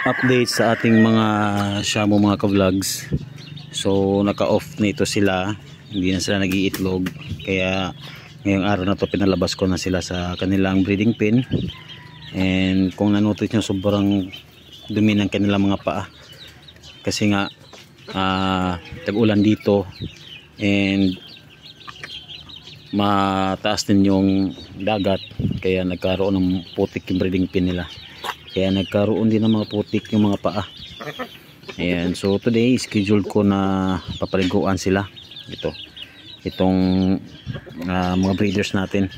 update sa ating mga Shamo mga ka-vlogs. So naka-off nito sila, hindi na sila nag-iitlog, kaya ngayong araw na to pinalabas ko na sila sa kanilang breeding pen. And kung nanotot nyo, sobrang dumi ng kanilang mga paa kasi nga tag-ulan dito and mataas din yung dagat, kaya nagkaroon ng putik yung breeding pen nila, kaya nagkaroon din ng mga putik yung mga paa. Ayan, so today scheduled ko na papaliguan sila itong mga breeders natin.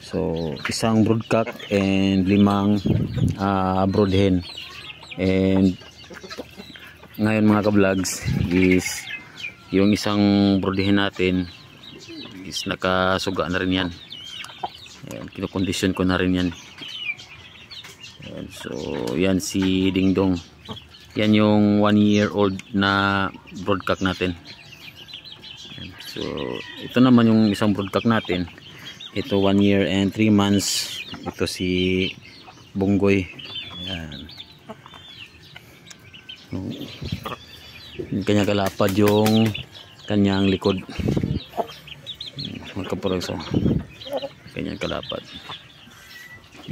So isang broodcock and 5 brood hen. And ngayon mga ka-vlogs is yung isang brood hen natin is nakasuga na rin yan. Ayan, kinokondisyon ko na rin yan. Ayan, so yan si Dingdong, yan yung 1-year-old na broodcock natin. Ayan, so ito naman yung isang broodcock natin, ito 1 year and 3 months. Ito si Bunggoy. Ayan, yung kanya kalapad yung kanyang likod, magkapulag sa kanyang kalapad.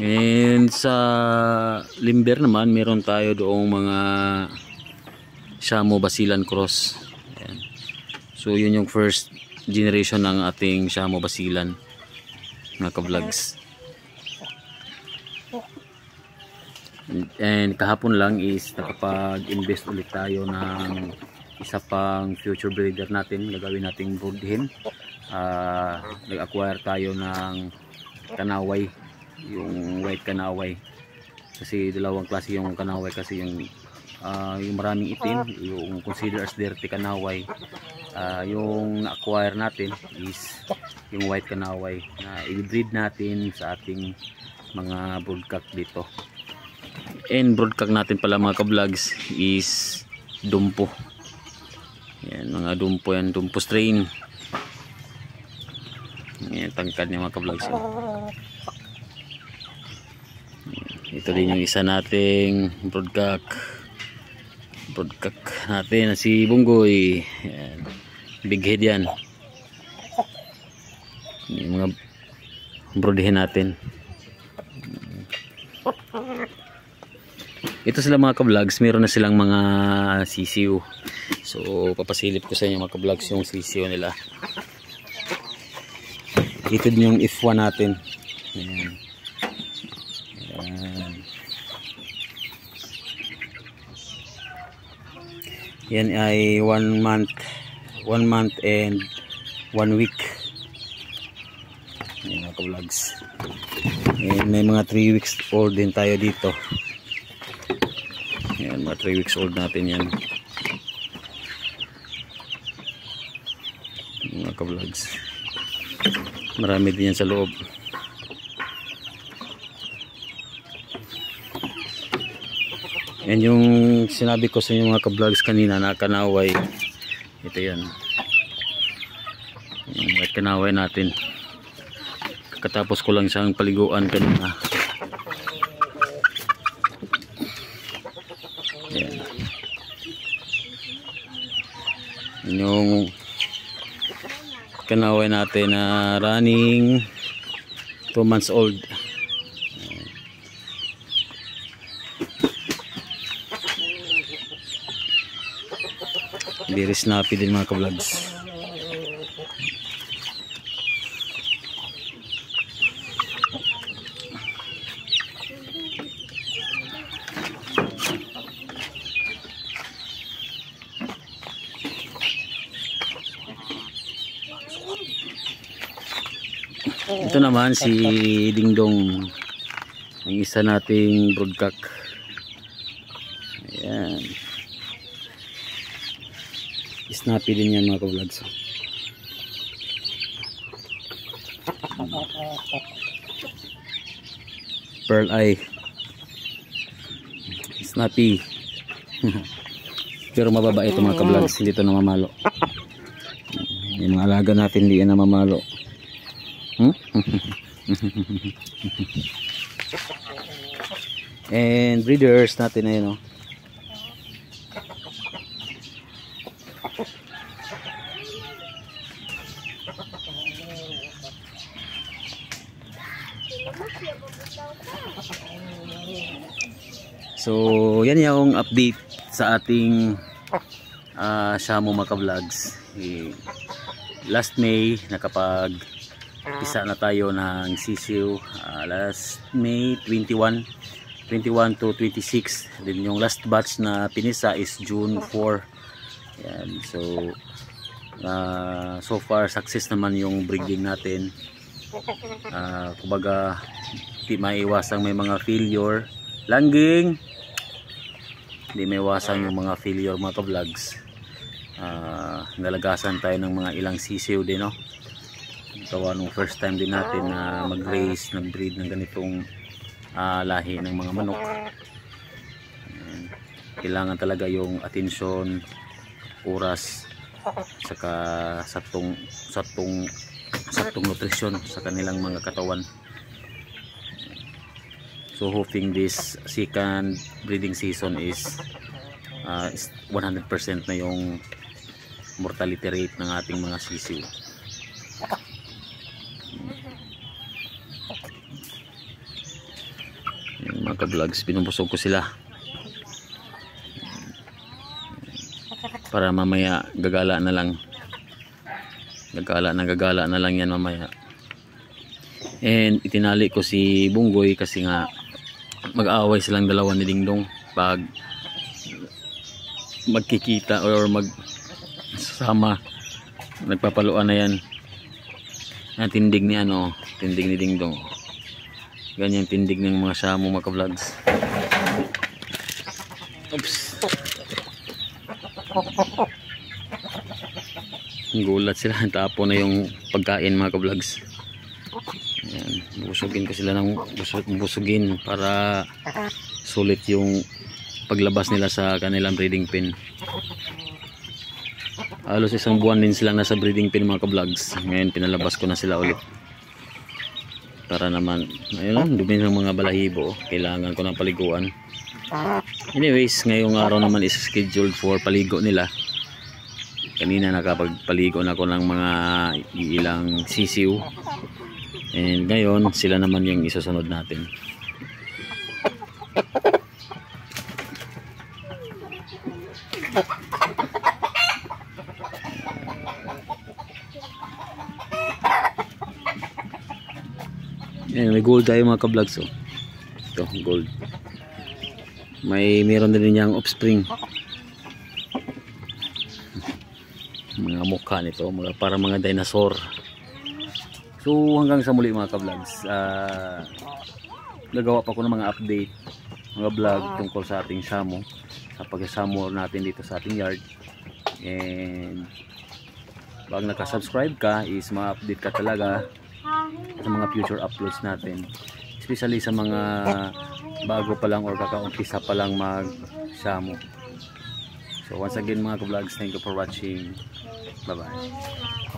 And sa limber naman meron tayo doong mga Shamo Basilan Cross. Ayan. So yun yung first generation ng ating Shamo Basilan mga ka-vlogs. And kahapon lang is nakapag-invest ulit tayo ng isa pang future breeder natin, gagawin nating brood hen. Nag-acquire tayo ng kanaway, yung white kanaway, kasi dalawang klase yung kanaway, kasi yung maraming itim, yung consider as dirty kanaway. Yung na-acquire natin is yung white kanaway na i-breed natin sa ating mga broodcock dito. And broodcock natin pala mga ka-vlogs is dumpo. Yan, mga dumpo yan, dumpo strain. Yan, tangkad niya mga ka-vlogs. Ito din yung isa nating broodcock natin na si Bunggoy. Yan, big head yan. Yung mga broodhen natin. Ito sila mga ka-vlogs, meron na silang mga sisiw. So papasilip ko sa inyo mga ka-vlogs yung sisiw nila. Ito din yung F1 natin. Ayan. Ayan. Yan ay 1 month and 1 week. Ayan mga ka-vlogs. And may mga 3 weeks old din tayo dito. Ayan, mga 3 weeks old natin yan mga ka-vlogs. Marami din yan sa loob. Yan yung sinabi ko sa inyo mga ka-vlogs kanina na kanaway. Ito yan, yung white kanaway natin. Katapos ko lang siyang paliguan kanina. Ayan. Yung kanaway natin na running 2 months old. Very snappy din mga ka-vlogs. Ito naman si Dingdong, ang isa nating broodcock. Ayan, snappy din yan mga ka-vlogs. Pearl eye, snappy. Pero mababa ito mga ka-vlogs, hindi ito namamalo. Yung mga alaga natin hindi yan namamalo. And breeders natin na yun, oh. So yan yung update sa ating Shamu mga ka-vlogs. Last May nakapag isa na tayo ng sisiw. Last May 21 to 26. Then yung last batch na pinisa is June 4. Yan. So far success naman yung breeding natin. Kumbaga di maiwasang may mga failure. Langging, hindi maiwasan yung mga failure mga ka-vlogs. Nalagasan tayo ng mga ilang sisiw din, no? Ito nung first time din natin na mag-raise, nag-breed ng ganitong lahi ng mga manok. Kailangan talaga yung atensyon, oras, saka saktong nutrisyon sa kanilang mga katawan. So hoping this second breeding season is 100% na yung mortality rate ng ating mga sisiw. Yung mga ka-vlogs, pinupusog ko sila para mamaya gagala na lang yan mamaya. And itinali ko si Bunggoy kasi nga mag-aaway silang dalawa ni Dingdong pag magkikita or magsama, nagpapaluan na yan. Tindig ni Dingdong. Ganyan tindig ng mga Shamu mga ka-vlogs. Oops. Gulat sila, tapo na yung pagkain mga ka-vlogs. Ayan, busugin ko sila ng busugin para sulit yung paglabas nila sa kanilang breeding pen. Halos isang buwan din silang nasa breeding pen mga ka-vlogs. Ngayon pinalabas ko na sila ulit para naman, ayun lang, dumi ng mga balahibo, kailangan ko ng paliguan. Anyways, ngayong araw naman is scheduled for paligo nila. Kanina nakapagpaligo na ako ng mga ilang sisiw. And ngayon sila naman yung isusunod natin. Ayan, may gold tayo mga ka-vlogs. Oh. Ito, gold. Meron din niyang offspring. Mga mukha nito, para mga dinosaur. So hanggang sa muli mga ka-vlogs, gagawa pa ko ng mga update, mga vlog tungkol sa ating Shamu, sa pag-Shamu natin dito sa ating yard. And pag nakasubscribe ka is ma-update ka talaga sa mga future uploads natin, especially sa mga bago pa lang or kakaumpisa pa lang mag-Shamu. So once again mga ka-vlogs, thank you for watching. Bye bye.